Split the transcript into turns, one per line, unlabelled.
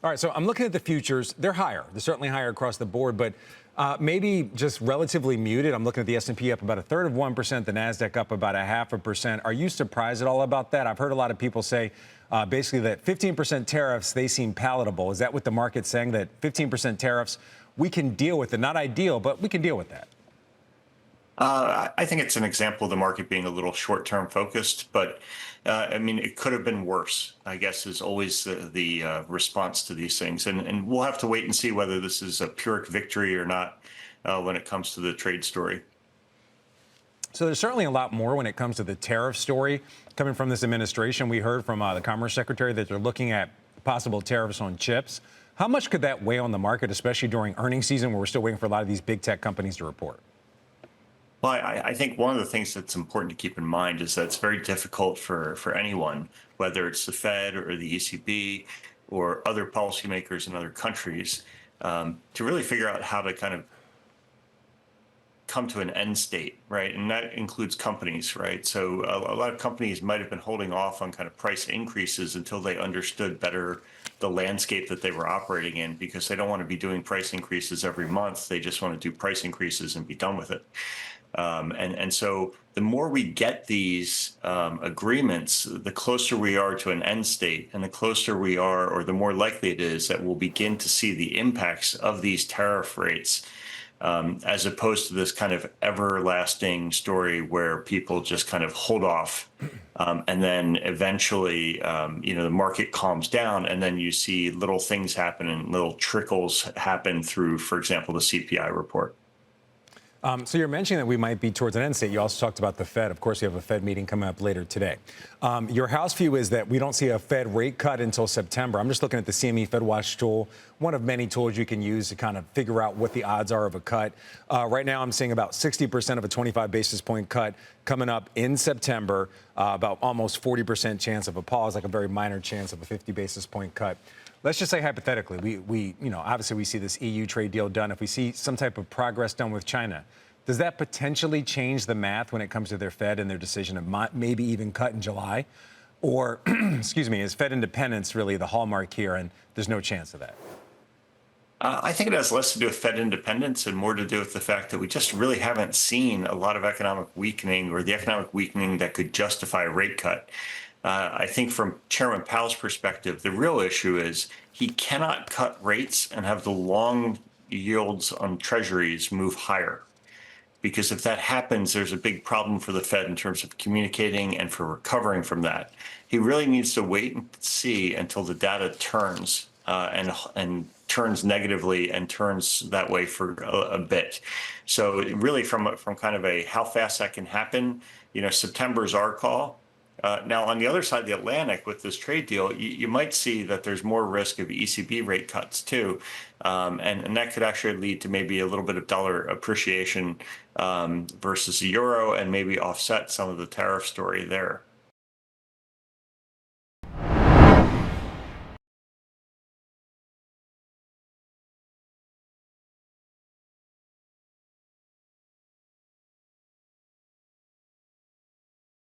All right, so I'm looking at the futures. They're higher. They're certainly higher across the board, but maybe just relatively muted. I'm looking at the S&P up about 1/3 of 1%, the Nasdaq up about 0.5%. Are you surprised at all about that? I've heard a lot of people say basically that 15% tariffs, they seem palatable. Is that what the market's saying, that 15% tariffs, we can deal with it? Not ideal, but we can deal with that.
I think it's an example of the market being a little short-term focused, but I mean, it could have been worse, I guess, is always the response to these things. And we'll have to wait and see whether this is a Pyrrhic victory or not when it comes to the trade story.
So there's certainly a lot more when it comes to the tariff story coming from this administration. We heard from the Commerce Secretary that they're looking at possible tariffs on chips. How much could that weigh on the market, especially during earnings season where we're still waiting for a lot of these big tech companies to report?
Well, I think one of the things that's important to keep in mind is that it's very difficult for anyone, whether it's the Fed or the ECB or other policymakers in other countries, to really figure out how to kind of come to an end state, right? And that includes companies, right? So a lot of companies might have been holding off on kind of price increases until they understood better the landscape that they were operating in, because they don't want to be doing price increases every month. They just want to do price increases and be done with it. And so the more we get these agreements, the closer we are to an end state, and the closer we are, or the more likely it is that we'll begin to see the impacts of these tariff rates, as opposed to this kind of everlasting story where people just kind of hold off, and then eventually, the market calms down, and then you see little things happen and little trickles happen through, for example, the CPI report.
So you're mentioning that we might be towards an end state. You also talked about the Fed. Of course, you have a Fed meeting coming up later today. Your house view is that we don't see a Fed rate cut until September. I'm just looking at the CME FedWatch tool, one of many tools you can use to kind of figure out what the odds are of a cut. Right now, I'm seeing about 60% of a 25 basis point cut coming up in September, about almost 40% chance of a pause, like a very minor chance of a 50 basis point cut. Let's just say hypothetically, we obviously we see this EU trade deal done. If we see some type of progress done with China, does that potentially change the math when it comes to their Fed and their decision to maybe even cut in July? Or, excuse me, is Fed independence really the hallmark here and there's no chance of that?
I think it has less to do with Fed independence and more to do with the fact that we just really haven't seen a lot of economic weakening, or the economic weakening that could justify a rate cut. I think from Chairman Powell's perspective, the real issue is he cannot cut rates and have the long yields on treasuries move higher. Because if that happens, there's a big problem for the Fed in terms of communicating and for recovering from that. He really needs to wait and see until the data turns and turns negatively and turns that way for a bit. So really from kind of a how fast that can happen, September is our call. Now, on the other side of the Atlantic with this trade deal, you might see that there's more risk of ECB rate cuts, too. And that could actually lead to maybe a little bit of dollar appreciation versus the euro, and maybe offset some of the tariff story there.